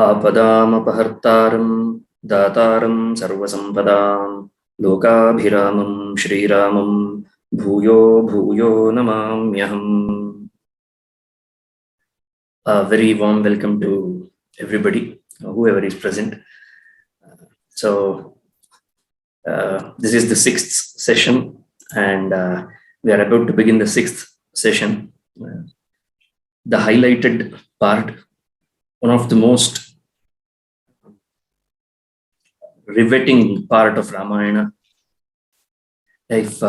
आपदामपहर्तारं दातारं सर्वसम्पदां लोकाभिरामं श्रीरामं भूयो भूयो नमाम्यहम्. A very warm welcome to everybody, whoever is present. This is the sixth session, and we are about to begin the sixth session. The highlighted part, one of the most riveting part of Ramayana. If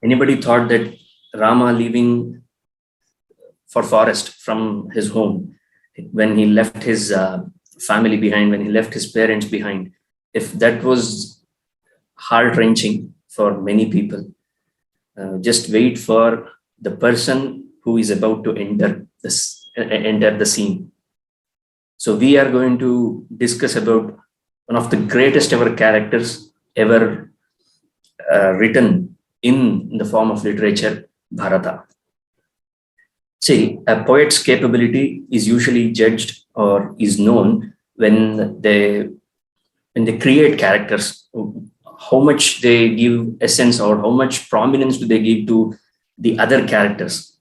anybody thought that Rama leaving for forest from his home, when he left his family behind, when he left his parents behind, if that was heart-wrenching for many people, just wait for the person who is about to enter the scene. So we are going to discuss about one of the greatest ever characters ever written in the form of literature, Bharata. See, a poet's capability is usually judged or is known when they create characters, how much they give essence or how much prominence do they give to the other characters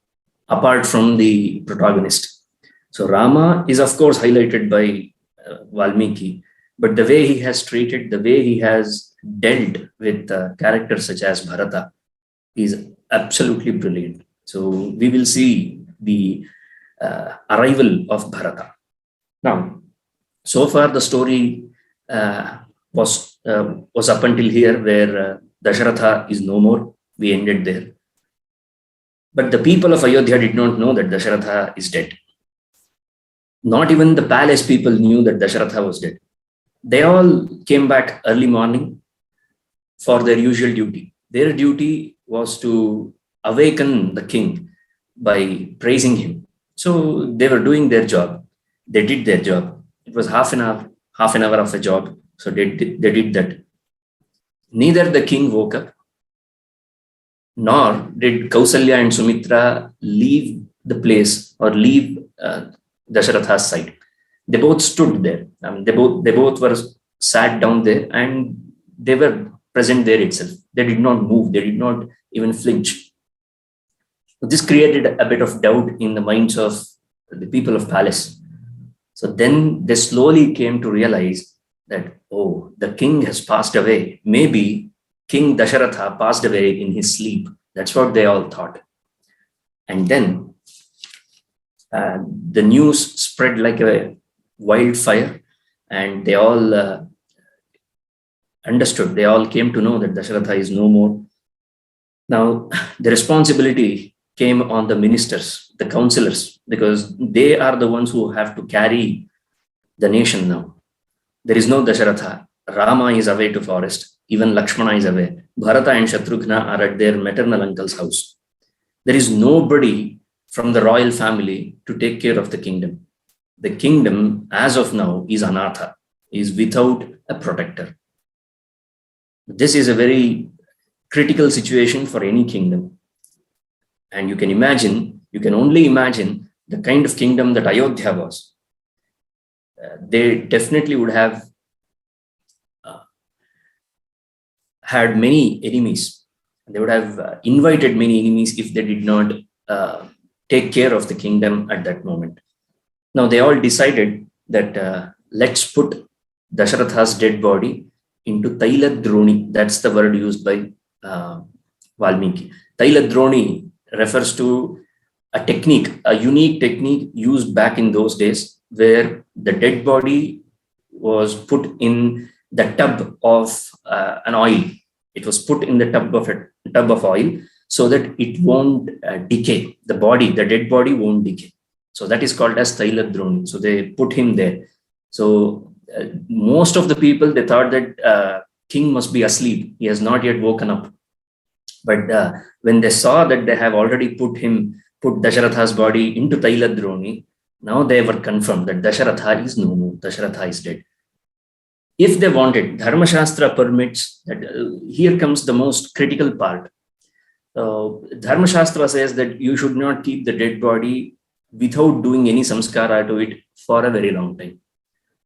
apart from the protagonist. So Rama is of course highlighted by Valmiki, but the way he has treated, the way he has dealt with characters such as Bharata is absolutely brilliant. So we will see the arrival of Bharata. Now, so far the story was up until here, where Daśaratha is no more. We ended there. But the people of Ayodhya did not know that Daśaratha is dead. Not even the palace people knew that Daśaratha was dead. They all came back early morning for their usual duty. Their duty was to awaken the king by praising him. So they were doing their job. They did their job. It was half an hour of a job. So they did that. Neither the king woke up, nor did Kausalya and Sumitra leave the place or leave Daśaratha's side. They both stood there. They both were sat down there, and they were present there itself. They did not move. They did not even flinch. This created a bit of doubt in the minds of the people of palace. So then they slowly came to realize that, oh, the king has passed away. Maybe King Daśaratha passed away in his sleep. That's what they all thought. And then the news spread like a wildfire, and they all understood. They all came to know that Daśaratha is no more. Now, the responsibility came on the ministers, the councillors, because they are the ones who have to carry the nation now. There is no Daśaratha. Rama is away to forest. Even Lakshmana is away. Bharata and Shatrughna are at their maternal uncle's house. There is nobody from the royal family to take care of the kingdom. The kingdom, as of now, is anartha, is without a protector. This is a very critical situation for any kingdom. And you can only imagine the kind of kingdom that Ayodhya was. They definitely would have had many enemies. They would have invited many enemies if they did not take care of the kingdom at that moment. Now they all decided that let's put Daśaratha's dead body into Tailadroni. That's the word used by Valmiki. Tailadroni refers to a technique, a unique technique used back in those days, where the dead body was put in the tub of an oil. It was put in the tub of oil so that it won't decay. The dead body won't decay. So that is called as Tailadroni. So they put him there. So most of the people, they thought that king must be asleep. He has not yet woken up. But when they saw that they have already put Daśaratha's body into Tailadroni, now they were confirmed that Daśaratha is no more. Daśaratha is dead. If they wanted, Dharma Shastra permits that. Here comes the most critical part. Dharma Shastra says that you should not keep the dead body without doing any samskara to it for a very long time.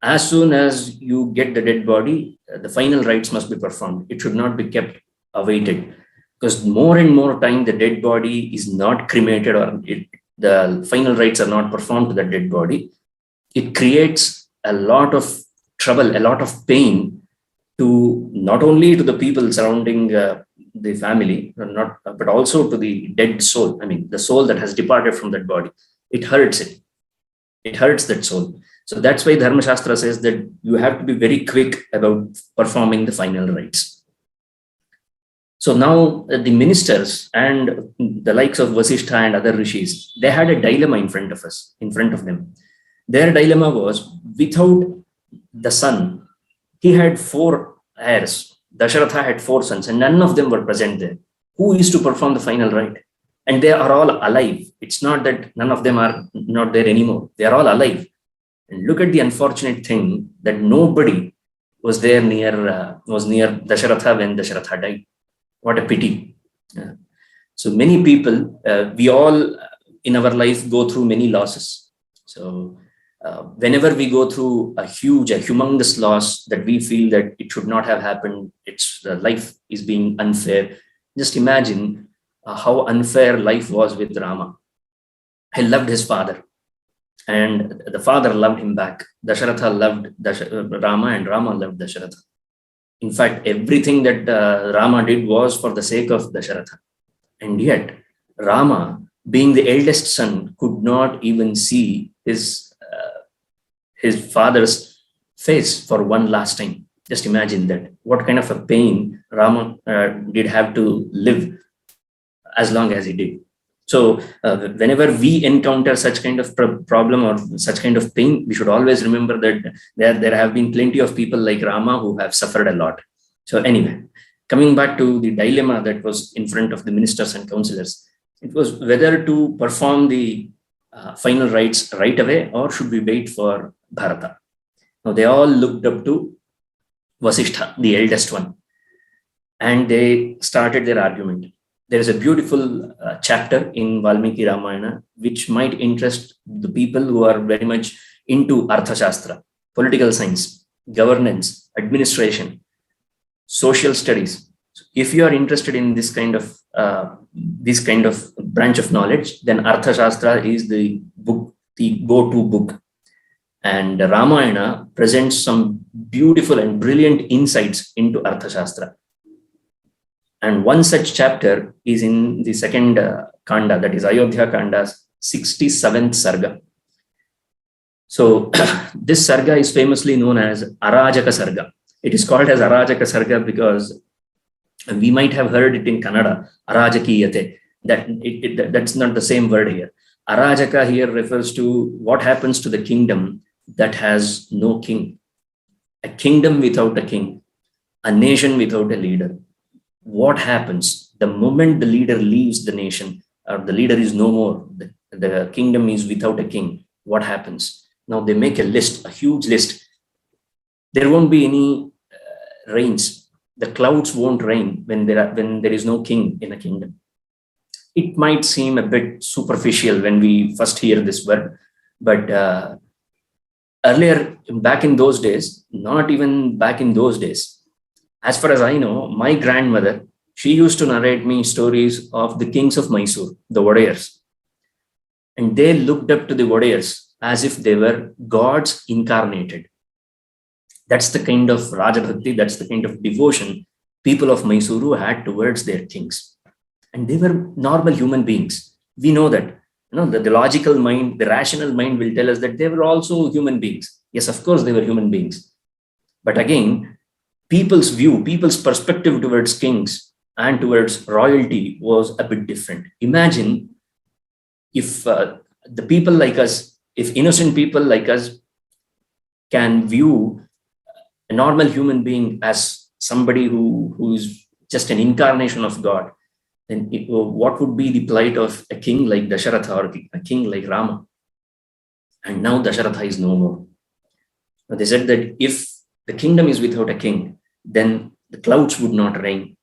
As soon as you get the dead body, the final rites must be performed. It should not be kept awaited, because more and more time the dead body is not cremated, or the final rites are not performed to the dead body. It creates a lot of trouble, a lot of pain, to not only to the people surrounding the family, but also to the dead soul. I mean, the soul that has departed from that body. It hurts it. It hurts that soul. So that's why Dharma Shastra says that you have to be very quick about performing the final rites. So now the ministers and the likes of Vasishtha and other rishis, they had a dilemma in front of them. Their dilemma was, without the son, he had 4 heirs. Daśaratha had 4 sons, and none of them were present there. Who is to perform the final rite? And they are all alive. It's not that none of them are not there anymore. They are all alive. And look at the unfortunate thing that nobody was there near Daśaratha when Daśaratha died. What a pity. So many people, we all in our life go through many losses. So whenever we go through a humongous loss that we feel that it should not have happened, life is being unfair. Just imagine how unfair life was with Rama. He loved his father, and the father loved him back. Daśaratha loved Rama, and Rama loved Daśaratha. In fact, everything that Rama did was for the sake of Daśaratha. And yet, Rama, being the eldest son, could not even see his father's face for one last time. Just imagine that. What kind of a pain Rama did have to live as long as he did. So whenever we encounter such kind of problem or such kind of pain, we should always remember that there have been plenty of people like Rama who have suffered a lot. So anyway, coming back to the dilemma that was in front of the ministers and councillors, it was whether to perform the final rites right away, or should we wait for Bharata. Now they all looked up to Vasishtha, the eldest one, and they started their argument. There is a beautiful chapter in Valmiki Ramayana which might interest the people who are very much into Arthashastra, political science, governance, administration, social studies. So if you are interested in this kind of branch of knowledge, then Arthashastra is the book, the go-to book. And Ramayana presents some beautiful and brilliant insights into Arthashastra. And one such chapter is in the second Kanda, that is Ayodhya Kanda's 67th Sarga. So this Sarga is famously known as Arajaka Sarga. It is called as Arajaka Sarga because we might have heard it in Kannada, Arajakiyate. That's not the same word here. Arajaka here refers to what happens to the kingdom that has no king. A kingdom without a king, a nation without a leader. What happens the moment the leader leaves the nation, or the leader is no more, the kingdom is without a king? What happens? Now they make a list, a huge list. There won't be any rains. The clouds won't rain when there is no king in a kingdom. It might seem a bit superficial when we first hear this word, but earlier, back in those days, not even back in those days, as far as I know, my grandmother, she used to narrate me stories of the kings of Mysore, the Vodayars. And they looked up to the Vodayars as if they were gods incarnated. That's the kind of Rajabhakti, that's the kind of devotion people of Mysuru had towards their kings. And they were normal human beings. We know that. The logical mind, the rational mind will tell us that they were also human beings. Yes, of course, they were human beings. But again, people's view, people's perspective towards kings and towards royalty was a bit different. Imagine if the people like us, if innocent people like us can view a normal human being as somebody who is just an incarnation of God, then what would be the plight of a king like Daśaratha or a king like Rama? And now Daśaratha is no more. Now they said that if the kingdom is without a king, then the clouds would not rain.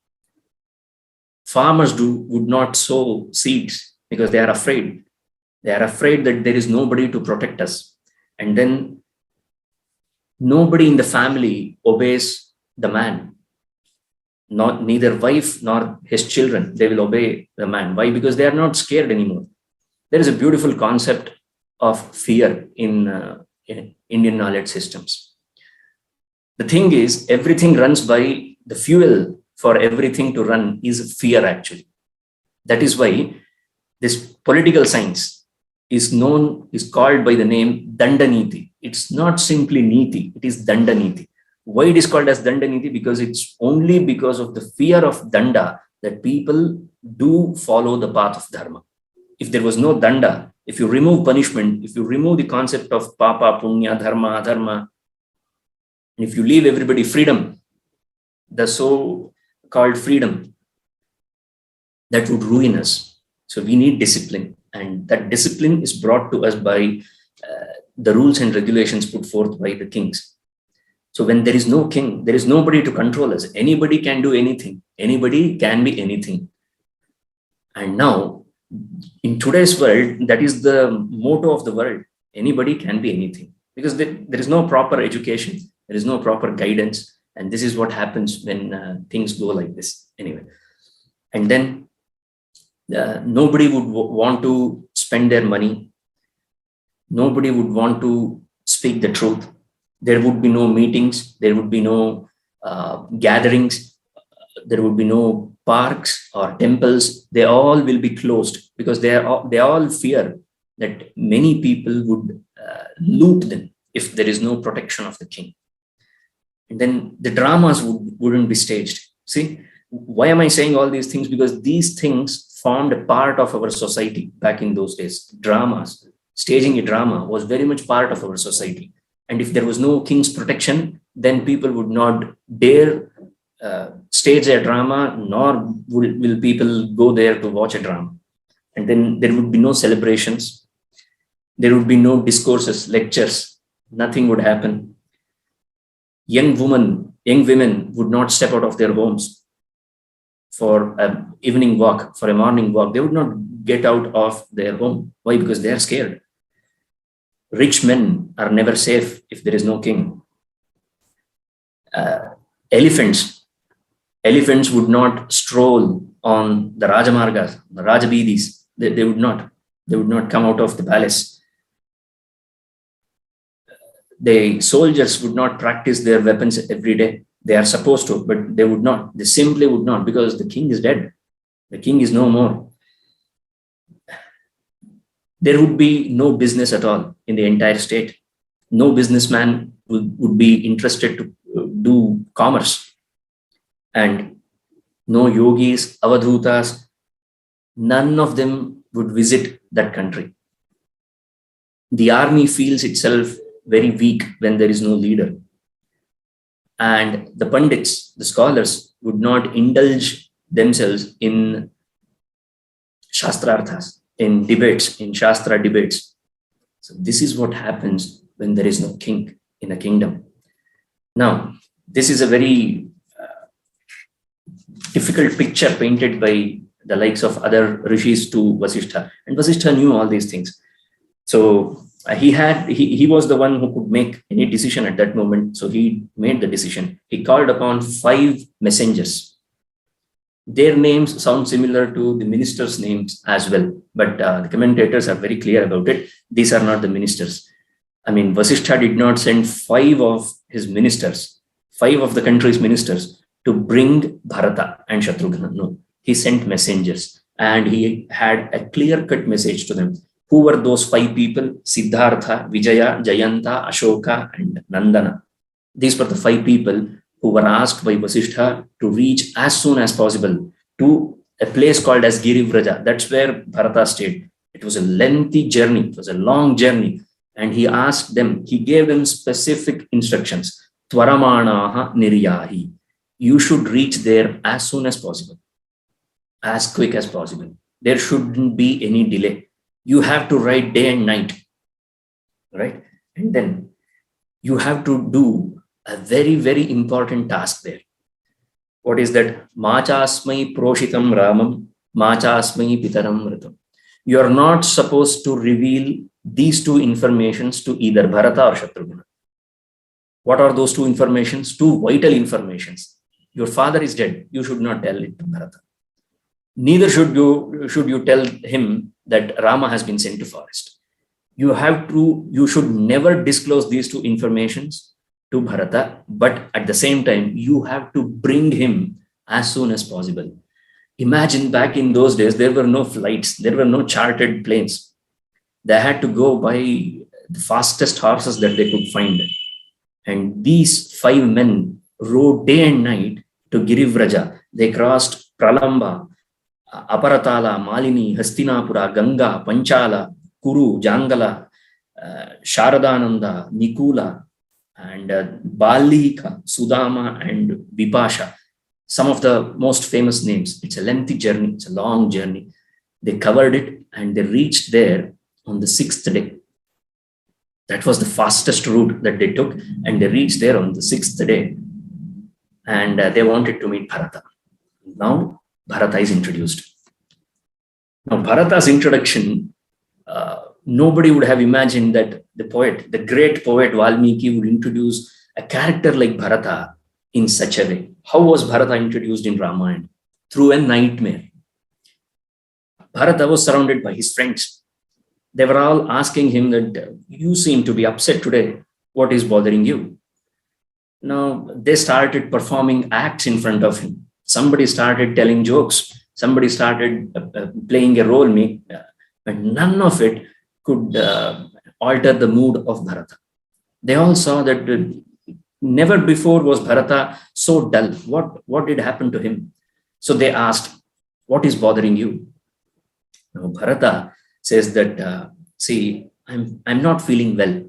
Farmers would not sow seeds because they are afraid. They are afraid that there is nobody to protect us. And then Nobody in the family obeys the man. Not neither wife nor his children. They will obey the man. Why? Because they are not scared anymore. There is a beautiful concept of fear in Indian knowledge systems. The thing is, everything runs by the fuel for everything to run is fear, actually. That is why this political science is called by the name Dandaniti. It's not simply Niti, it is Dandaniti. Why it is called as Dandaniti? Because it's only because of the fear of Danda that people do follow the path of Dharma. If there was no Danda, if you remove punishment, if you remove the concept of Papa, Punya, Dharma, Adharma, and if you leave everybody freedom, the so-called freedom, that would ruin us. So we need discipline, and that discipline is brought to us by the rules and regulations put forth by the kings. So when there is no king, there is nobody to control us. Anybody can do anything. Anybody can be anything. And now, in today's world, that is the motto of the world. Anybody can be anything. Because there is no proper education. There is no proper guidance. And this is what happens when things go like this. Anyway. And then nobody would want to spend their money. Nobody would want to speak the truth. There would be no meetings. There would be no gatherings. There would be no parks or temples. They all will be closed because they all fear that many people would loot them if there is no protection of the king. And then the dramas wouldn't be staged. See, why am I saying all these things? Because these things formed a part of our society back in those days. Dramas, staging a drama was very much part of our society. And if there was no king's protection, then people would not dare stage a drama, nor will people go there to watch a drama. And then there would be no celebrations. There would be no discourses, lectures. Nothing would happen. Young women would not step out of their homes for an evening walk, for a morning walk. They would not get out of their home. Why? Because they are scared. Rich men are never safe if there is no king. Elephants would not stroll on the Rajamargas, the Rajabidis. They would not. They would not come out of the palace. The soldiers would not practice their weapons every day. They are supposed to, but they would not. They simply would not, because the king is dead. The king is no more. There would be no business at all in the entire state. No businessman would be interested to do commerce. And no yogis, avadhutas, none of them would visit that country. The army feels itself very weak when there is no leader. And the pandits, the scholars, would not indulge themselves in shastrarthas, in debates, in shastra debates. So this is what happens when there is no king in a kingdom. Now, this is a very difficult picture painted by the likes of other rishis to Vasishtha. And Vasishtha knew all these things. So he was the one who could make any decision at that moment. So he made the decision. He called upon 5 messengers. Their names sound similar to the ministers' names as well, but the commentators are very clear about it. These are not the ministers. I mean, Vasishtha did not send 5 of his ministers, 5 of the country's ministers, to bring Bharata and Shatrughna. No, he sent messengers, and he had a clear-cut message to them. Who were those 5 people? Siddhartha, Vijaya, Jayanta, Ashoka, and Nandana. These were the 5 people who were asked by Vasishtha to reach as soon as possible to a place called as Girivraja. That's where Bharata stayed. It was a lengthy journey. It was a long journey. And he asked them, he gave them specific instructions. Tvaramanaha niryahi. You should reach there as soon as possible, as quick as possible. There shouldn't be any delay. You have to ride day and night, right? And then you have to do a very, very important task there. What is that? Machasmai proshitam ramam, machasmai pitaram mritam. You are not supposed to reveal these 2 informations to either Bharata or Shatrughna. What are those two informations? Two vital informations. Your father is dead. You should not tell it to Bharata. Neither should you tell him that Rama has been sent to forest. You should never disclose these two informations to Bharata, but at the same time, you have to bring him as soon as possible. Imagine back in those days, there were no flights, there were no chartered planes. They had to go by the fastest horses that they could find. And these 5 men rode day and night to Girivraja. They crossed Pralamba, Aparatala, Malini, Hastinapura, Ganga, Panchala, Kuru, Jangala, Sharadananda, Nikula, and Balika, Sudama, and Vipasha. Some of the most famous names. It's a lengthy journey, it's a long journey. They covered it and they reached there on the 6th day. That was the fastest route that they took, and they reached there on the 6th day. And they wanted to meet Bharata. Now, Bharata is introduced. Now, Bharata's introduction, nobody would have imagined that the great poet Valmiki would introduce a character like Bharata in such a way. How was Bharata introduced in Ramayana? Through a nightmare. Bharata was surrounded by his friends. They were all asking him that, you seem to be upset today. What is bothering you? Now, they started performing acts in front of him. Somebody started telling jokes. Somebody started playing a role, but none of it could alter the mood of Bharata. They all saw that never before was Bharata so dull. What did happen to him? So they asked, what is bothering you? Now, Bharata says that, see, I'm not feeling well.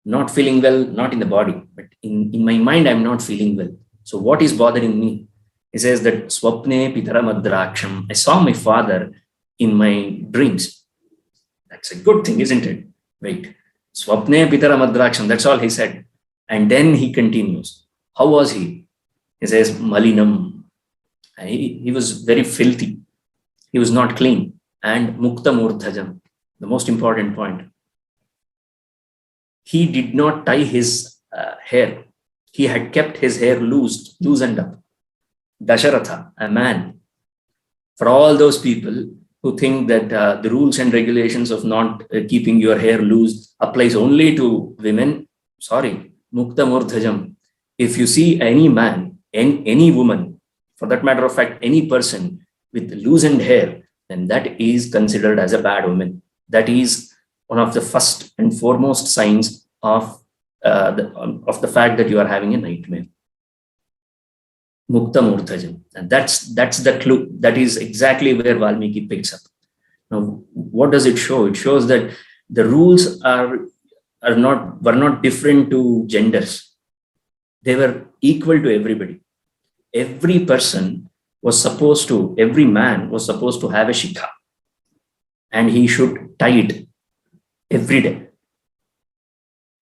Not feeling well, not in the body, but in my mind, I'm not feeling well. So what is bothering me? He says that Swapne Pitara Madraksham. I saw my father in my dreams. That's a good thing, isn't it? Wait. Swapne Pitara Madraksham. That's all he said. And then he continues. How was he? He says, Malinam. He was very filthy. He was not clean. And Mukta Murthajam. The most important point. He did not tie his hair. He had kept his hair loosened up. Daśaratha, a man. For all those people who think that the rules and regulations of not keeping your hair loose applies only to women, sorry, Mukta Murthajam. If you see any man, any woman, for that matter of fact, any person with loosened hair, then that is considered as a bad woman. That is one of the first and foremost signs of the fact that you are having a nightmare. Mukta Murthajam. And that's the clue. That is exactly where Valmiki picks up. Now, what does it show? It shows that the rules were not different to genders. They were equal to everybody. Every man was supposed to have a shikha. And he should tie it every day.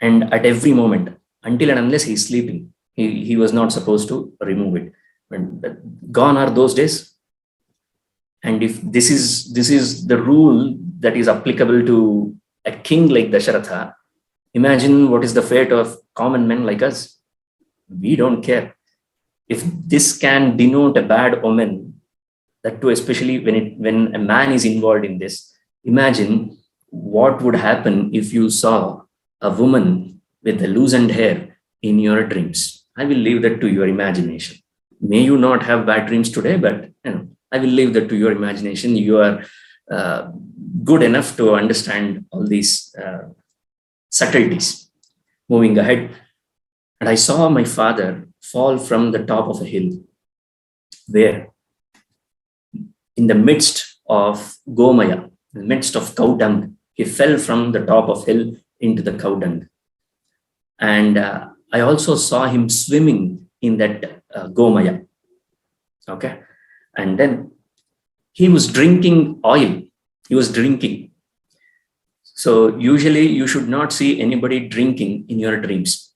And at every moment, until and unless he's sleeping, he was not supposed to remove it. But gone are those days. And if this is the rule that is applicable to a king like Daśaratha, imagine what is the fate of common men like us. We don't care. If this can denote a bad omen, that too, especially when a man is involved in this, imagine what would happen if you saw a woman with a loosened hair in your dreams. I will leave that to your imagination. May you not have bad dreams today, but I will leave that to your imagination. You are good enough to understand all these subtleties. Moving ahead, and I saw my father fall from the top of a hill, where in the midst of Gomaya, in the midst of cow dung, he fell from the top of hill into the cow dung. And I also saw him swimming in that Gomaya. Okay. And then he was drinking oil. He was drinking. So usually you should not see anybody drinking in your dreams.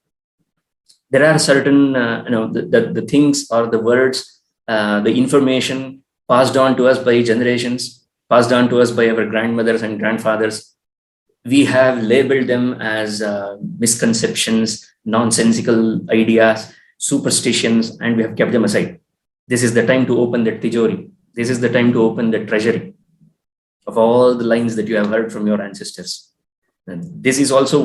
There are certain, the things or the words, the information passed on to us by generations, passed on to us by our grandmothers and grandfathers. we have labeled them as misconceptions, nonsensical ideas, superstitions, and we have kept them aside. This is the time to open that tijori. This is the time to open the treasury of all the lines that you have heard from your ancestors. And this is also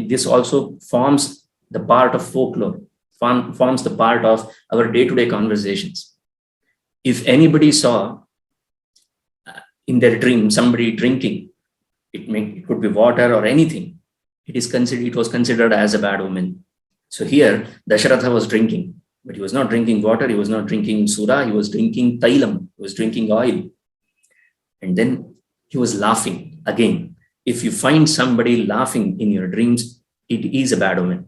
this also forms the part of folklore, forms the part of our day-to-day conversations. If anybody saw in their dream somebody drinking, it could be water or anything, it was considered as a bad omen. So here, Daśaratha was drinking, but he was not drinking water, he was not drinking sura, he was drinking tailam, he was drinking oil. And then he was laughing again. If you find somebody laughing in your dreams, it is a bad omen.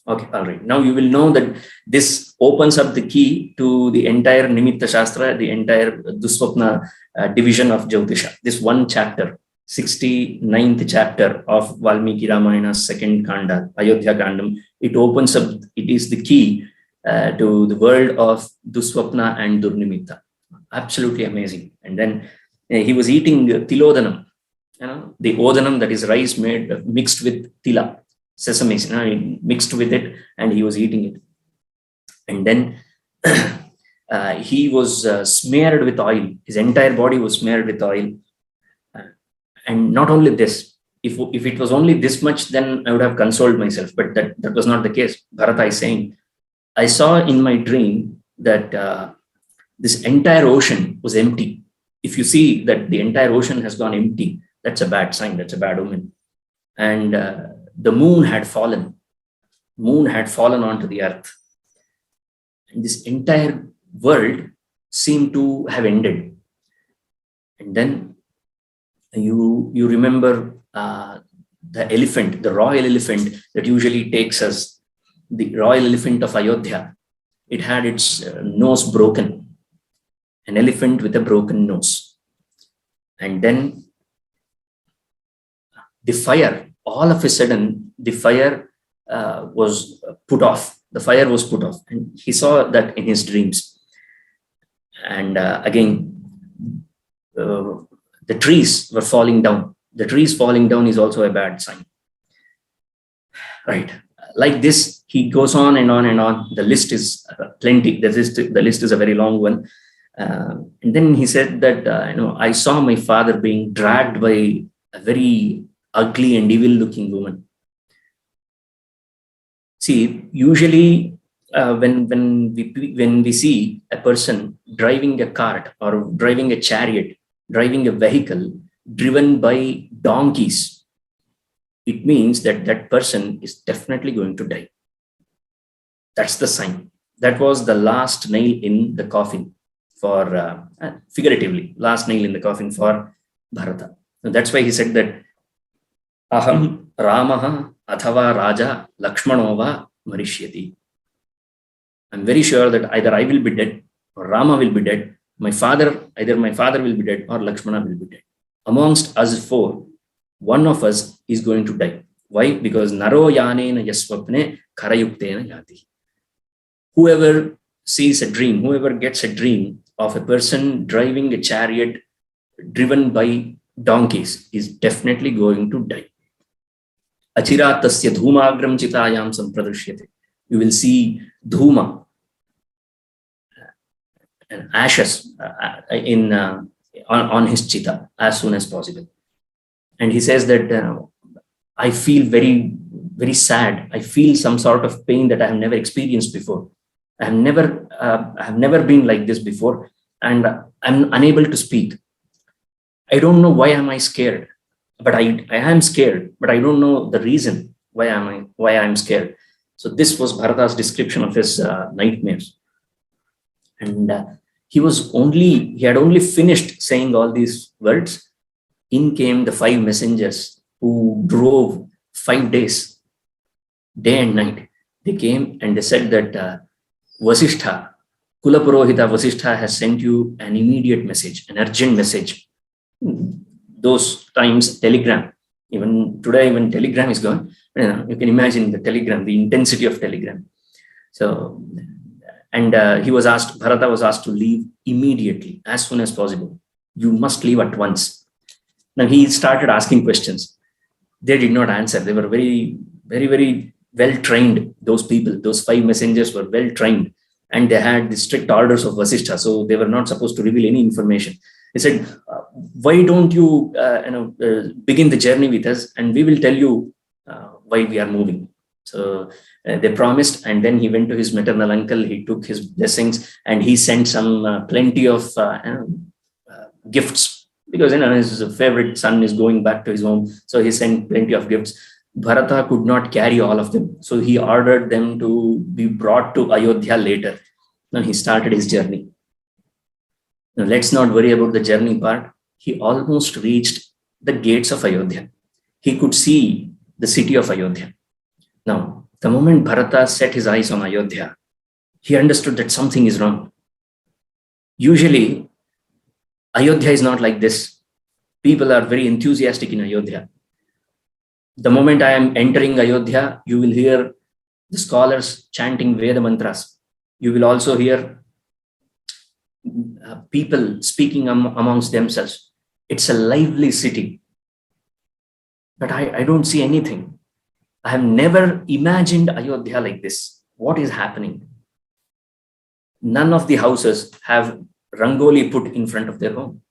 Okay, all right. Now you will know that this opens up the key to the entire Nimitta Shastra, the entire Duswapna division of Jyotisha. This one chapter, 69th chapter of Valmiki Ramayana's second Kanda, Ayodhya Kandam, it opens up, it is the key to the world of Duswapna and Durnimitta. Absolutely amazing. And then he was eating tilodanam, the odanam, that is rice mixed with tila, sesame, mixed with it, and he was eating it. And then he was smeared with oil. His entire body was smeared with oil. And not only this, if it was only this much, then I would have consoled myself. But that was not the case. Bharata is saying, I saw in my dream that this entire ocean was empty. If you see that the entire ocean has gone empty, that's a bad sign, that's a bad omen. And the moon had fallen. Moon had fallen onto the earth. And this entire world seemed to have ended. And then you remember the elephant, the royal elephant that usually takes us, the royal elephant of Ayodhya. It had its nose broken. An elephant with a broken nose. And then the fire, all of a sudden, the fire was put off. The fire was put off. And he saw that in his dreams. And again, the trees were falling down. The trees falling down is also a bad sign. Right. Like this, he goes on and on and on. The list is plenty. The list is a very long one. And then he said that, I saw my father being dragged by a very ugly and evil-looking woman. See, usually when we see a person driving a cart or driving a chariot, driving a vehicle driven by donkeys, it means that that person is definitely going to die. That's the sign. That was the last nail in the coffin for, figuratively, last nail in the coffin for Bharata. And that's why he said that, Aham Ramaha Athava Raja Lakshmanova Marishyati. I'm very sure that either I will be dead or Rama will be dead. Either my father will be dead or Lakshmana will be dead. Amongst us four, one of us is going to die. Why? Because Naro Yanena Yaswapne Karayuktena Yati. Whoever sees a dream, whoever gets a dream of a person driving a chariot driven by donkeys is definitely going to die. Achiratasya dhumagram chitayam sampradrishyate. You will see dhuma and ashes on his chita as soon as possible. And he says that I feel very, very sad. I feel some sort of pain that I have never experienced before. I have never been like this before, and I'm unable to speak. I don't know why am I scared, but I am scared, but I don't know the reason why I'm scared. So this was Bharata's description of his nightmares. And he had only finished saying all these words. In came the 5 messengers who drove 5 days, day and night. They came and they said that Vasishtha, Kulapurohita Vasishtha has sent you an immediate message, an urgent message. Those times, telegram. Even today, when telegram is gone, you can imagine the telegram, the intensity of telegram. So, and Bharata was asked to leave immediately, as soon as possible. You must leave at once. Now he started asking questions. They did not answer. They were very, very, very well trained. Those people, those 5 messengers were well trained, and they had the strict orders of Vasishtha, so they were not supposed to reveal any information. He said, "Why don't you, begin the journey with us, and we will tell you why we are moving." So they promised, and then he went to his maternal uncle. He took his blessings, and he sent some plenty of gifts, because his favorite son is going back to his home. So he sent plenty of gifts. Bharata could not carry all of them, so he ordered them to be brought to Ayodhya later. Now he started his journey. Now let's not worry about the journey part. He almost reached the gates of Ayodhya. He could see the city of Ayodhya. Now, the moment Bharata set his eyes on Ayodhya, he understood that something is wrong. Usually, Ayodhya is not like this. People are very enthusiastic in Ayodhya. The moment I am entering Ayodhya, you will hear the scholars chanting Veda mantras. You will also hear people speaking amongst themselves. It's a lively city. But I don't see anything. I have never imagined Ayodhya like this. What is happening? None of the houses have rangoli put in front of their home.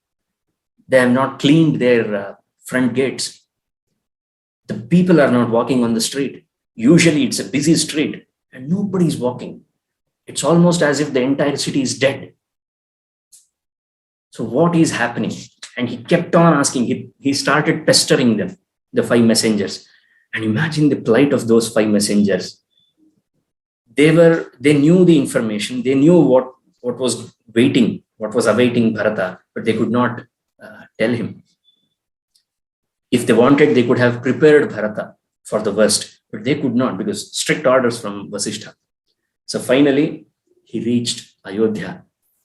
They have not cleaned their front gates. The people are not walking on the street. Usually it's a busy street and nobody is walking. It's almost as if the entire city is dead. So what is happening? And he kept on asking. He started pestering them, the 5 messengers. And imagine the plight of those 5 messengers. They knew the information. They knew what was awaiting Bharata, but they could not tell him. If they wanted, they could have prepared Bharata for the worst, but they could not, because strict orders from Vasishtha. So finally, he reached Ayodhya.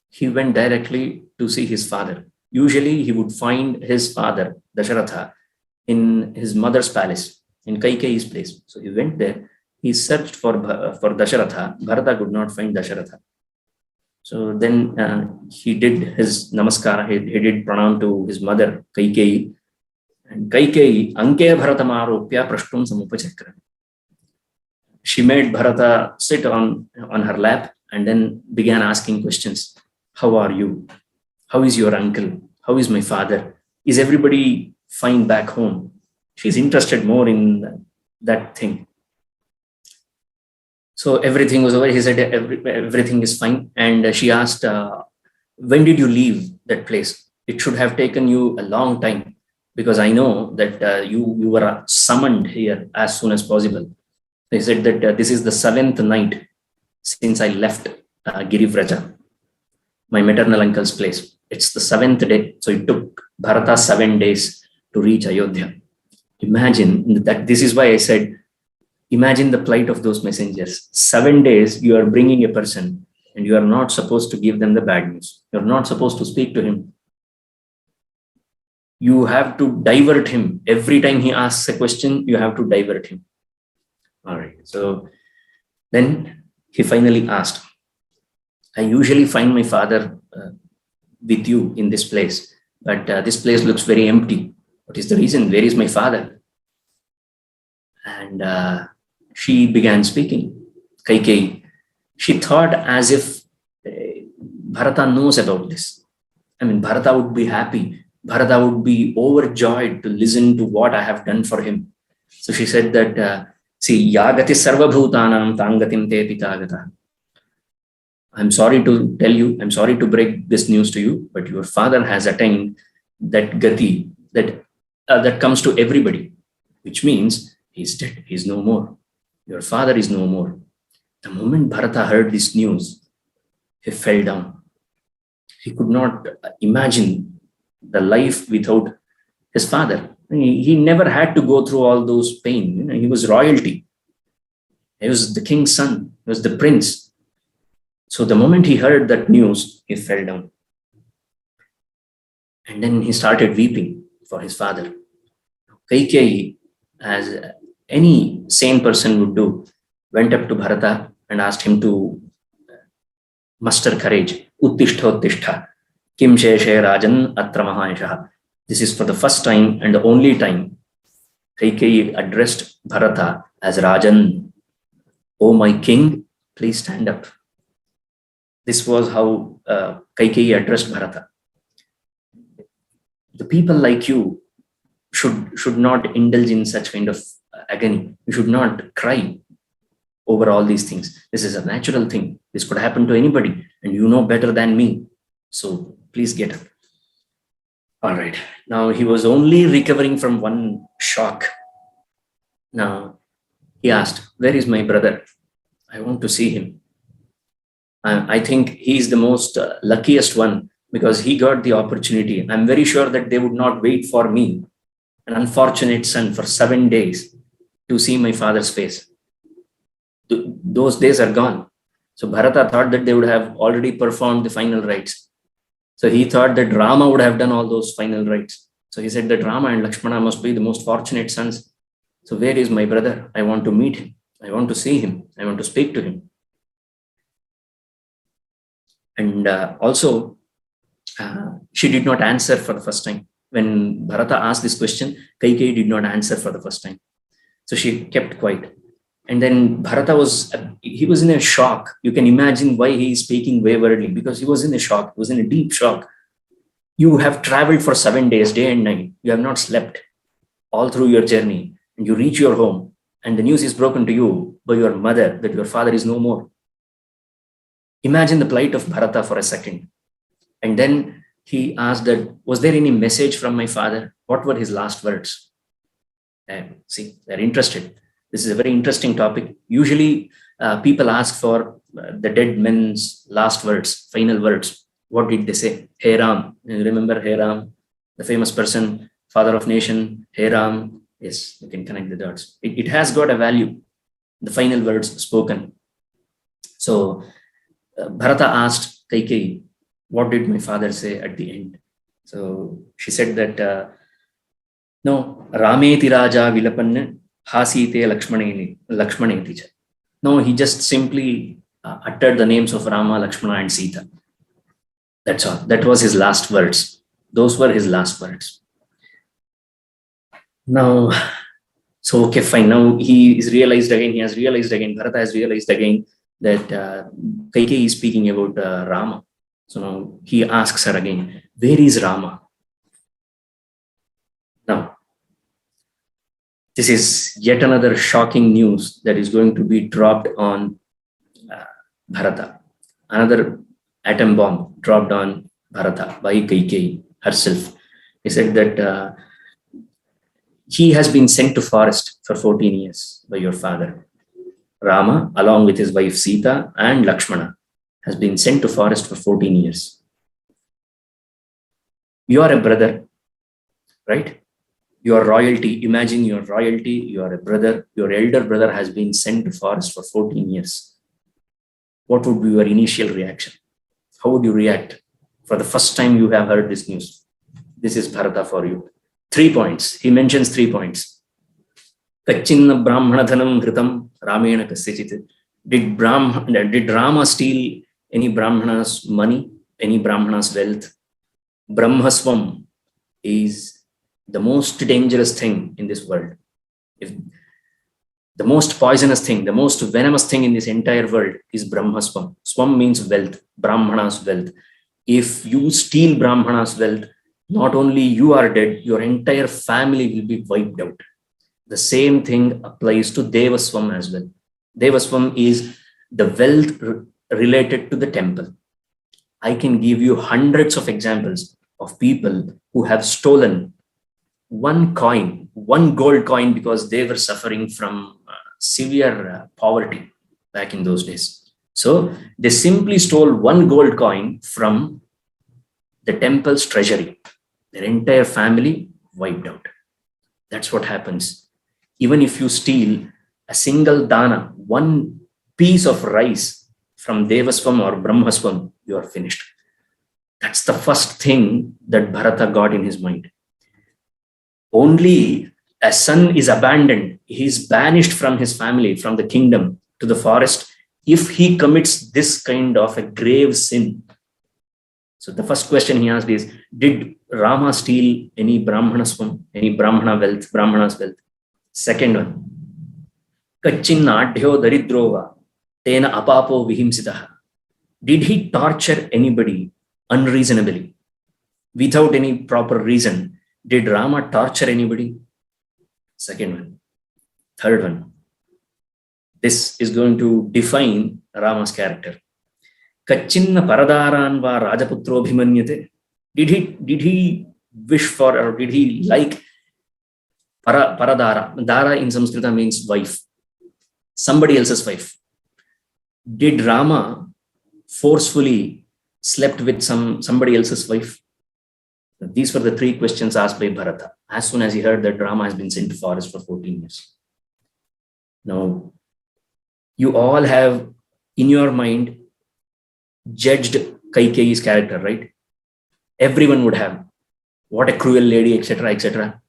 He went directly to see his father. Usually, he would find his father, Daśaratha, in his mother's palace, in Kaikeyi's place. So he went there. He searched for Daśaratha. Bharata could not find Daśaratha. So then he did his namaskara. He did pranam to his mother, Kaikeyi. And Kaikeyi, Anke Bharatamarupya Prashtum Samupachakra. She made Bharata sit on her lap and then began asking questions. How are you? How is your uncle? How is my father? Is everybody fine back home? She's interested more in that thing. So everything was over. He said everything is fine. And she asked, when did you leave that place? It should have taken you a long time, because I know that you were summoned here as soon as possible. He said that this is the 7th night since I left Girivraja, my maternal uncle's place. It's the 7th day. So it took Bharata 7 days to reach Ayodhya. Imagine that. This is why I said, imagine the plight of those messengers. 7 days you are bringing a person and you are not supposed to give them the bad news. You're not supposed to speak to him. You have to divert him. Every time he asks a question, you have to divert him. All right. So then he finally asked, I usually find my father with you in this place, but this place looks very empty. What is the reason? Where is my father? And she began speaking. Kaikeyi, she thought as if Bharata knows about this. I mean, Bharata would be happy. Bharata would be overjoyed to listen to what I have done for him. So she said that, see, yagati sarva bhutanam tangatim te pitagata. I'm sorry to tell you, I'm sorry to break this news to you, but your father has attained that gati that comes to everybody, which means he's dead, he's no more. Your father is no more. The moment Bharata heard this news, he fell down. He could not imagine the life without his father. He never had to go through all those pain. He was royalty. He was the king's son. He was the prince. So the moment he heard that news, he fell down. And then he started weeping for his father. Kaikeyi, as any sane person would do, went up to Bharata and asked him to muster courage. Uttishta uttishta. Kim sheshe rajan atra mahayashaha. This is for the first time and the only time Kaikeyi addressed Bharata as Rajan. Oh, my king, please stand up. This was how Kaikeyi addressed Bharata. The people like you should not indulge in such kind of agony. You should not cry over all these things. This is a natural thing. This could happen to anybody, and you know better than me. So please get up. All right. Now he was only recovering from one shock. Now he asked, "Where is my brother? I want to see him." I think he's the most luckiest one because he got the opportunity. I'm very sure that they would not wait for me, an unfortunate son, for 7 days to see my father's face. Those days are gone. So Bharata thought that they would have already performed the final rites. So he thought that Rama would have done all those final rites. So he said that Rama and Lakshmana must be the most fortunate sons. So where is my brother? I want to meet him. I want to see him. I want to speak to him. And also, she did not answer for the first time. When Bharata asked this question, Kaikeyi did not answer for the first time. So she kept quiet. And then Bharata was in a shock. You can imagine why he is speaking waywardly, because he was in a shock. He was in a deep shock. You have traveled for 7 days, day and night. You have not slept all through your journey. And you reach your home, and the news is broken to you by your mother that your father is no more. Imagine the plight of Bharata for a second. And then he asked that, was there any message from my father? What were his last words? And see, they're interested. This is a very interesting topic. Usually people ask for the dead men's last words, final words. What did they say? Hey Ram. You remember Hey Ram, the famous person, father of nation, Hey Ram. Yes, you can connect the dots. It has got a value, the final words spoken. So Bharata asked Kaikeyi, what did my father say at the end? So she said that, no, Rameti Raja Vilapanna Hasite Lakshmaneti. No, he just simply uttered the names of Rama, Lakshmana, and Sita. That's all. That was his last words. Those were his last words. Now, so okay, fine. Now he has realized again, Bharata has realized again that Kaikeyi is speaking about Rama. So now he asks her again, where is Rama? Now, this is yet another shocking news that is going to be dropped on Bharata. Another atom bomb dropped on Bharata by Kaikeyi herself. He said that he has been sent to forest for 14 years by your father. Rama, along with his wife Sita and Lakshmana, has been sent to forest for 14 years. You are a brother, right? You are royalty. Imagine your royalty. You are a brother. Your elder brother has been sent to forest for 14 years. What would be your initial reaction? How would you react for the first time you have heard this news? This is Bharata for you. 3 points. He mentions 3 points. Kachinna Brahmanadhanam Hritam Ramayana Kathalahari. Did Rama steal any Brahmana's money, any Brahmana's wealth? Brahmaswam is the most dangerous thing in this world. If the most poisonous thing, the most venomous thing in this entire world is Brahmaswam. Swam means wealth, Brahmana's wealth. If you steal Brahmana's wealth, not only you are dead, your entire family will be wiped out. The same thing applies to Devaswam as well. Devaswam is the wealth related to the temple. I can give you hundreds of examples of people who have stolen one coin, one gold coin, because they were suffering from severe poverty back in those days. So they simply stole one gold coin from the temple's treasury. Their entire family wiped out. That's what happens. Even if you steal a single dana, one piece of rice from Devaswam or Brahmaswam, you are finished. That's the first thing that Bharata got in his mind. Only a son is abandoned, he is banished from his family, from the kingdom to the forest, if he commits this kind of a grave sin. So the first question he asked is, did Rama steal any Brahmanaswam, any Brahmana wealth, Brahmana's wealth? Second one, Kachinnadhyo daridrova tena apapo vihimsitaha. Did he torture anybody unreasonably? Without any proper reason, did Rama torture anybody? Second one. Third one. This is going to define Rama's character. Kachinna paradaran va rajaputro bhimanyate. Did he wish for, or did he like paradara? Dara in Sanskrita means wife. Somebody else's wife. Did Rama forcefully slept with somebody else's wife? These were the three questions asked by Bharata as soon as he heard that Rama has been sent to forest for 14 years. Now, you all have in your mind judged Kaikeyi's character, right? Everyone would have. What a cruel lady, etc., etc.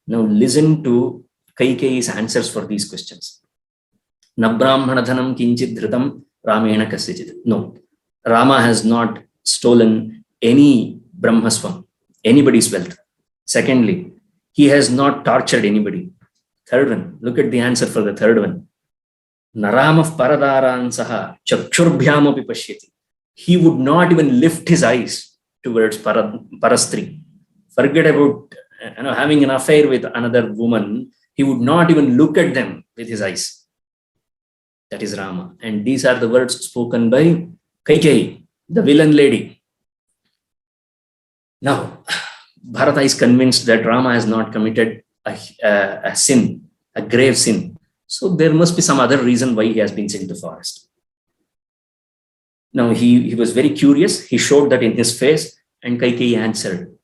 Now listen to Kaikeyi's answers for these questions. Nabrahmanadhanam kinchit dhritam Ramayana Kathalahari. No, Rama has not stolen any Brahmaswam, anybody's wealth. Secondly, he has not tortured anybody. Third one, look at the answer for the third one. Naramah paradaran saha chakshurbyamapi pashyati. He would not even lift his eyes towards parastri. Forget about having an affair with another woman. He would not even look at them with his eyes. That is Rama. And these are the words spoken by Kaikeyi, the villain lady. Now, Bharata is convinced that Rama has not committed a sin, a grave sin. So there must be some other reason why he has been sent to forest. Now he was very curious. He showed that in his face, and Kaikeyi answered,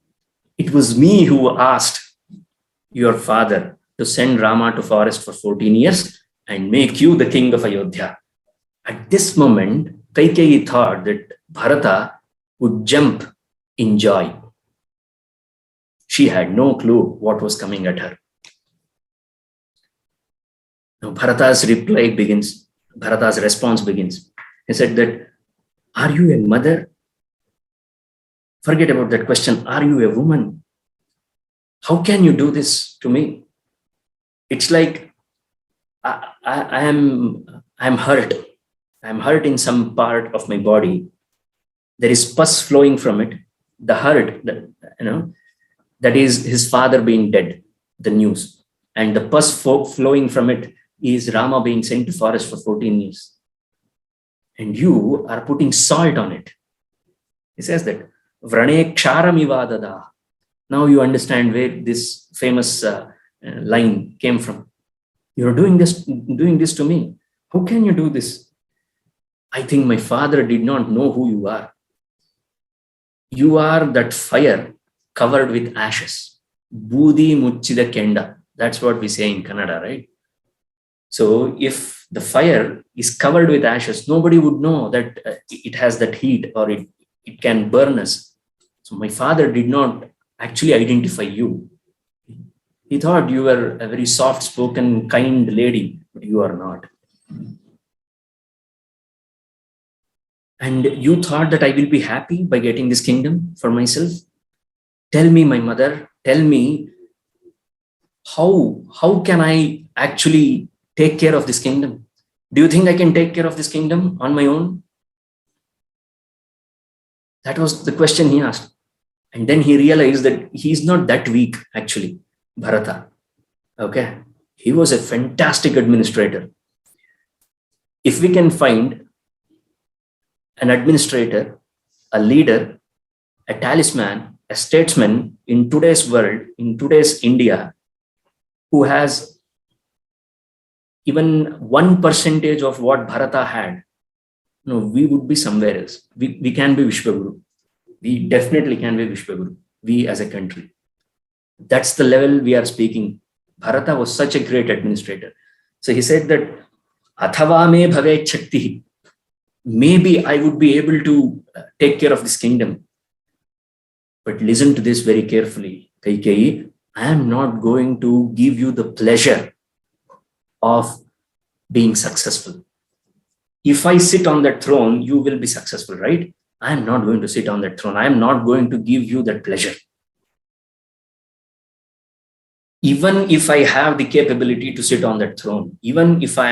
"It was me who asked your father to send Rama to forest for 14 years and make you the king of Ayodhya." At this moment, Kaikeyi thought that Bharata would jump in joy. She had no clue what was coming at her. Now Bharata's response begins. He said that, "Are you a mother? Forget about that question. Are you a woman? How can you do this to me? It's like I'm hurt. I'm hurt in some part of my body. There is pus flowing from it. The hurt, that is his father being dead, the news. And the pus flowing from it is Rama being sent to forest for 14 years. And you are putting salt on it." He says that, "Vrane ksharamivadada." Now you understand where this famous line came from. You're doing this to me. How can you do this? I think my father did not know who you are. You are that fire covered with ashes. Budi muchida kenda. That's what we say in Kannada, right? So if the fire is covered with ashes, nobody would know that it has that heat or it can burn us. So my father did not actually identify you. He thought you were a very soft-spoken, kind lady, but you are not. And you thought that I will be happy by getting this kingdom for myself? Tell me, my mother, tell me, how can I actually take care of this kingdom? Do you think I can take care of this kingdom on my own?" That was the question he asked. And then he realized that he's not that weak, actually, Bharata. Okay. He was a fantastic administrator. If we can find an administrator, a leader, a talisman, a statesman in today's world, in today's India, who has even 1% of what Bharata had, we would be somewhere else. We can be Vishwaguru. We definitely can be Vishwaguru. We as a country. That's the level we are speaking. Bharata was such a great administrator. So he said that, "Athava me bhavet shakti." Maybe I would be able to take care of this kingdom. But listen to this very carefully, Kaikeyi. I am not going to give you the pleasure of being successful. If I sit on that throne, you will be successful, right? I am not going to sit on that throne. I am not going to give you that pleasure. even if I have the capability to sit on that throne, even if I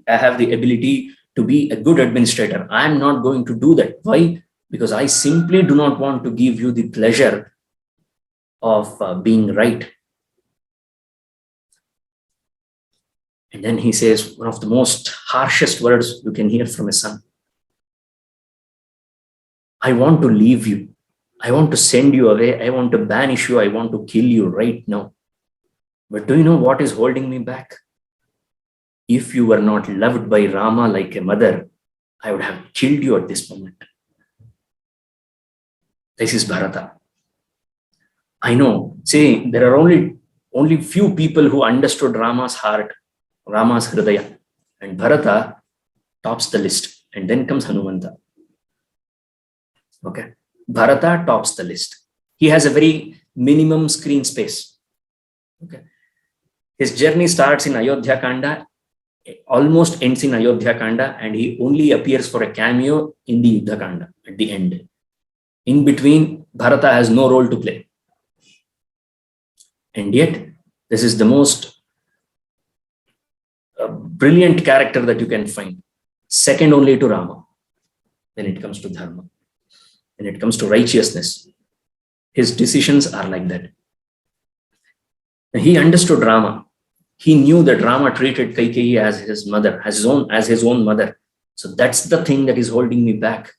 have the ability to be a good administrator, I'm not going to do that. Why? Because I simply do not want to give you the pleasure of being right. And then he says one of the most harshest words you can hear from a son. I want to leave you. I want to send you away. I want to banish you. I want to kill you right now. But do you know what is holding me back? If you were not loved by Rama like a mother, I would have killed you at this moment. This is Bharata. I know, see, there are only few people who understood Rama's heart, Rama's Hridaya. And Bharata tops the list. And then comes Hanumanta. Okay. Bharata tops the list. He has a very minimum screen space. Okay. His journey starts in Ayodhya Kanda, almost ends in Ayodhya Kanda, and he only appears for a cameo in the Yuddha Kanda at the end. In between, Bharata has no role to play. And yet, this is the most brilliant character that you can find, second only to Rama when it comes to dharma, when it comes to righteousness. His decisions are like that. He understood Rama. He knew that Rama treated Kaikeyi as his mother, as his own mother. So that's the thing that is holding me back.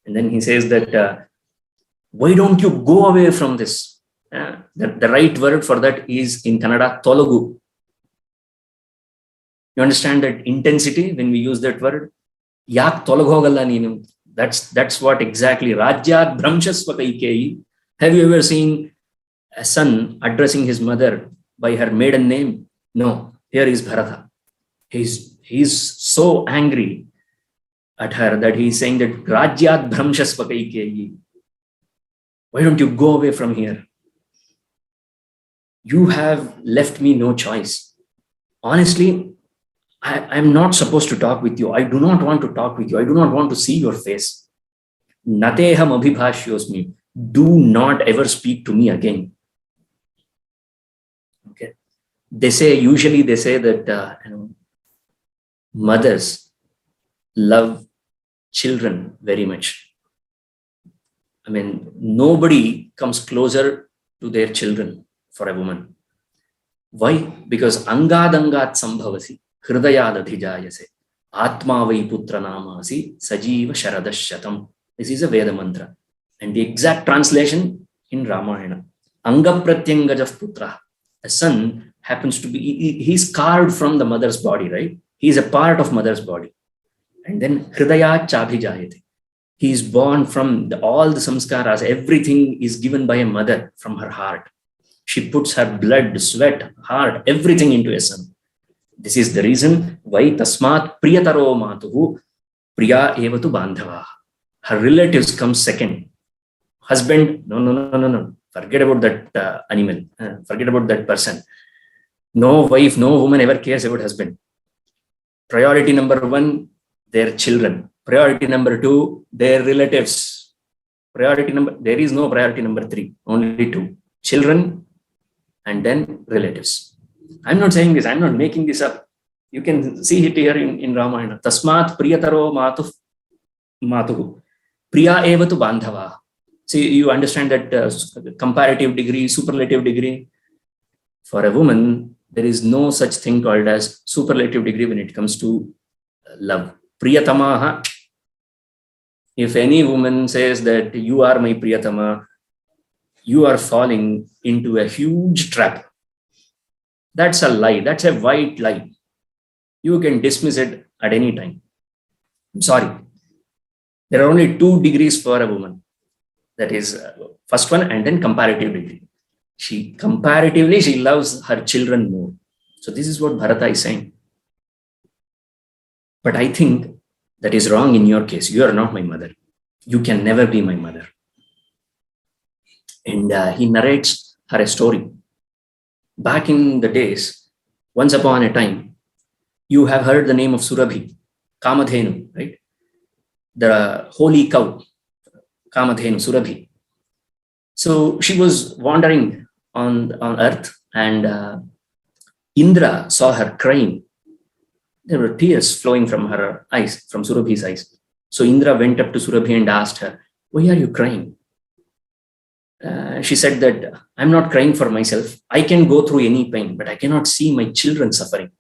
And then he says that, why don't you go away from this? The right word for that is in Kannada, tologu. You understand that intensity when we use that word? Yak tolagogalla neenu. That's what exactly. Rajyat Bhramshasva Kaikeyi. Have you ever seen a son addressing his mother by her maiden name? No. Here is Bharata. He's so angry at her that he's saying that Rajyat Bhramshasva Kaikeyi. Why don't you go away from here? You have left me no choice. Honestly, I'm not supposed to talk with you. I do not want to talk with you. I do not want to see your face. Nateham abhibhashyosmi. Do not ever speak to me again. Okay. Usually they say that mothers love children very much. I mean, nobody comes closer to their children for a woman. Why? Because angadangat sambhavasi hridayad adhijayase atma vai putra namasi sajiva sharadashatam. This is a Veda mantra. And the exact translation in Ramayana. Anga pratyangajav putra. A son happens to be, he's carved from the mother's body, right? He is a part of mother's body. And then hridayat chabhijayate. He is born from all the samskaras. Everything is given by a mother from her heart. She puts her blood, sweat, heart, everything into a son. This is the reason why tasmat priyataro matuhu priya evatu bandhava. Her relatives come second. Husband, no. Forget about that animal. Forget about that person. No wife, no woman ever cares about husband. Priority number one, their children. Priority number two, their relatives. There is no priority number three, only two. Children and then relatives. I'm not saying this, I'm not making this up. You can see it here in Ramayana. Tasmat priyataro matuhu. Priya evatu bandhava. See, you understand that comparative degree, superlative degree. For a woman, there is no such thing called as superlative degree when it comes to love. Priyatamaha. If any woman says that you are my Priyatama, you are falling into a huge trap. That's a lie. That's a white lie. You can dismiss it at any time. I'm sorry. There are only 2 degrees for a woman. That is first one and then comparative degree. She loves her children more. So this is what Bharata is saying. But I think that is wrong in your case. You are not my mother. You can never be my mother. And he narrates her a story. Back in the days, once upon a time, you have heard the name of Surabhi, Kamadhenu, right? The holy cow, Kamadhenu, Surabhi. So she was wandering on earth And Indra saw her crying. There were tears flowing from her eyes, from Surabhi's eyes. So Indra went up to Surabhi and asked her, "Why are you crying?" She said that, "I'm not crying for myself. I can go through any pain, but I cannot see my children suffering."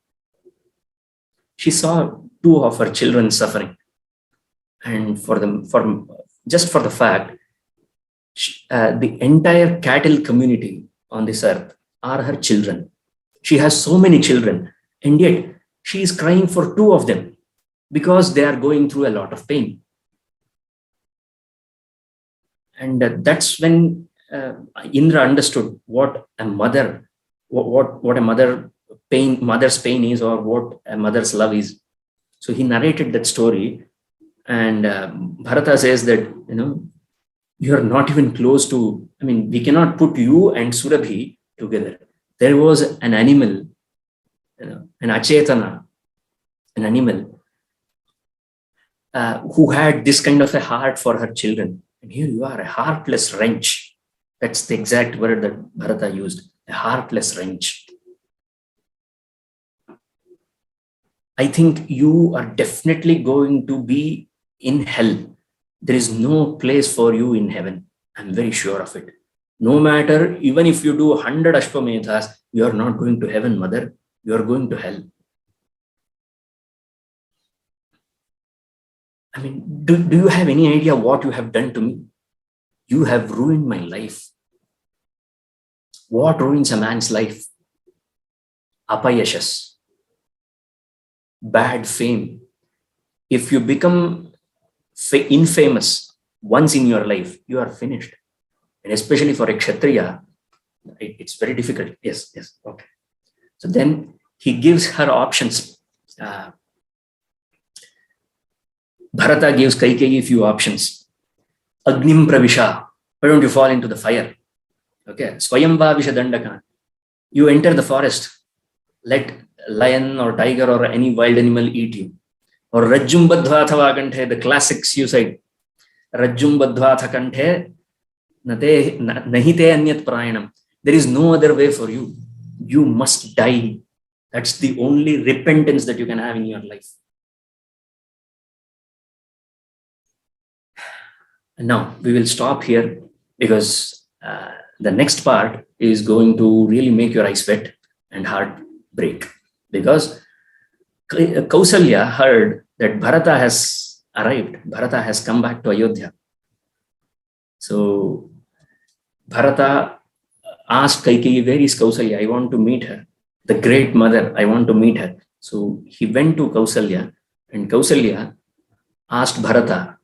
She saw two of her children suffering. And just for the fact, the entire cattle community on this earth are her children. She has so many children, and yet she is crying for two of them because they are going through a lot of pain. And that's when Indra understood what a mother, what a mother's pain is, or what a mother's love is. So he narrated that story, and Bharata says that, you are not even close to. I mean, we cannot put you and Surabhi together. There was an animal, an achetana, an animal who had this kind of a heart for her children. And here you are, a heartless wrench. That's the exact word that Bharata used, a heartless wrench. I think you are definitely going to be in hell. There is no place for you in heaven. I'm very sure of it. No matter, even if you do 100 Ashwamedhas, you are not going to heaven, mother. You are going to hell. I mean, do you have any idea what you have done to me? You have ruined my life. What ruins a man's life? Apayashas. Bad fame. If you become infamous once in your life, you are finished. And especially for a Kshatriya, it's very difficult. Yes, okay. So then he gives her options. Bharata gives Kaikeyi a few options. Agnim pravisha. Why don't you fall into the fire? Okay. Swayamba vishadandaka. You enter the forest. Let lion or tiger or any wild animal eat you. Or Rajjum badhvatha kanthe, the classic suicide. Rajjum badhvatha kanthe nahite anyat prayanam. There is no other way for you. You must die. That's the only repentance that you can have in your life. Now, we will stop here because the next part is going to really make your eyes wet and heart break. Because Kausalya heard that Bharata has arrived. Bharata has come back to Ayodhya. So Bharata asked Kaikeyi, "Where is Kausalya? I want to meet her. The great mother, I want to meet her." So he went to Kausalya, and Kausalya asked Bharata,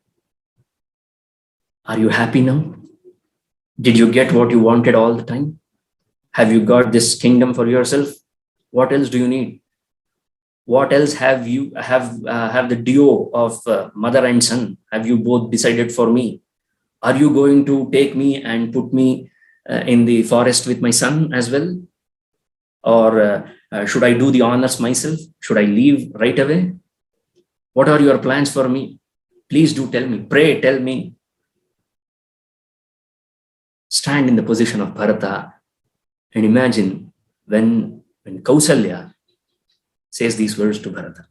"Are you happy now? Did you get what you wanted all the time? Have you got this kingdom for yourself? What else do you need? What else have you have the duo of mother and son? Have you both decided for me? Are you going to take me and put me in the forest with my son as well? Or should I do the honors myself? Should I leave right away? What are your plans for me? Please do tell me. Pray, tell me." Stand in the position of Bharata and imagine when Kausalya says these words to Bharata.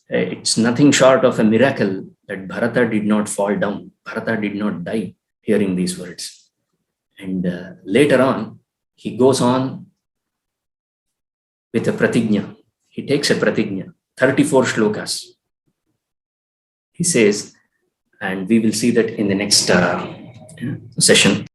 It's nothing short of a miracle that Bharata did not fall down. Bharata did not die hearing these words. And later on, he goes on with a pratigna. He takes a pratigna, 34 shlokas. He says, and we will see that in the next session.